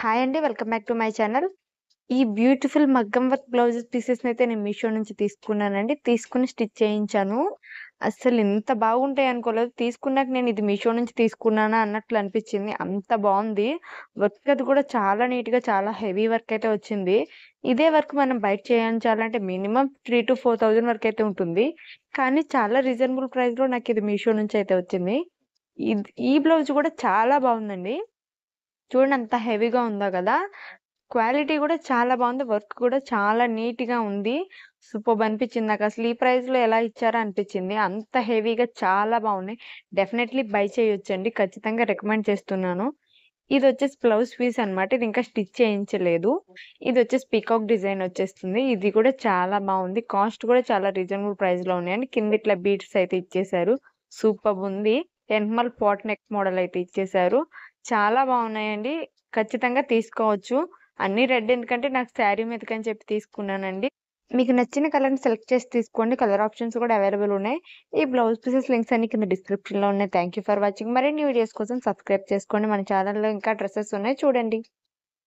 Hi అండి. Welcome back to my channel. ఈ beautiful మగ్గం వర్క్ బ్లౌజ్ పీసెస్‌నైతే నేను మీషో నుంచి తీసుకున్నానండి. తీసుకొని స్టిచ్ చేయించాను. అస్సలు ఇంత బాగుంటాయి అనుకోలేదు. తీసుకున్నాక నేను ఇది మీషో నుంచి తీసుకున్నానా అన్నట్లు అనిపించింది. అంత బావుంది. వర్క్ అది కూడా చాలా నీట్‌గా చాలా హెవీ వర్క్ అయితే వచ్చింది. ఇదే వర్క్ మనం బయట చేయించాలంటే మినిమమ్ 3,000-4,000 వరకైతే ఉంటుంది. కానీ చాలా రీజనబుల్ ప్రైస్‌లో నాకిది మీషో నుంచి అయితే వచ్చింది. ఈ బ్లౌజ్ కూడా చాలా బావుందండి. చూడండి అంత హెవీగా ఉందో గదా! క్వాలిటీ గూడా చాలా బావుంది. వర్క్ కూడా చాలా నీట్‌గా ఉంది. సూపర్బ్ అనిపించింది నాకసలు ఈ ప్రైస్‌లో ఎలా ఇచ్చారా అనిపించింది. అంత హెవీగా చాలా బావున్నాయి. డెఫినైట్‌లీ బై చేయొచ్చండి. ఖచ్చితంగా రికమెండ్ చేస్తున్నాను. ఇదొచ్చేసి బ్లౌజ్ పీస్ అన్నమాట. ఇది ఇంకా స్టిచ్ చేయించలేదు. ఇదొచ్చేసి పీకాక్ డిజైన్ వచ్చేస్తుంది. ఇది కూడా చాలా బావుంది. కాస్ట్ కూడా చాలా రీజనబుల్ ప్రైస్‌లో ఉన్నాయండి. కింద ఇట్లా బీడ్స్ అయితే ఇచ్చేసారు. సూపర్బ్ ఉంది. ఎనకమాల పాట్ నెక్ మోడల్ అయితే ఇచ్చేసారు. చాలా బావున్నాయండి. ఖచ్చితంగా తీసుకోవచ్చు. అన్నీ రెడ్ ఎందుకంటే నాకు శారీ మీదకని చెప్పి తీసుకున్నానండి. మీకు నచ్చిన కలర్‌ని సెలెక్ట్ చేసి తీసుకోండి. కలర్ ఆప్షన్స్ కూడా అవైలబుల్ ఉన్నాయి. ఈ బ్లౌజ్ పీసెస్ లింక్స్ అన్ని కింద డిస్క్రిప్షన్‌లో ఉన్నాయి. Thank you for watching. మరిన్ని వీడియోస్ కోసం సబ్స్క్రైబ్ చేసుకోండి. మన ఛానెల్‌లో ఇంకా డ్రెసెస్ ఉన్నాయి చూడండి.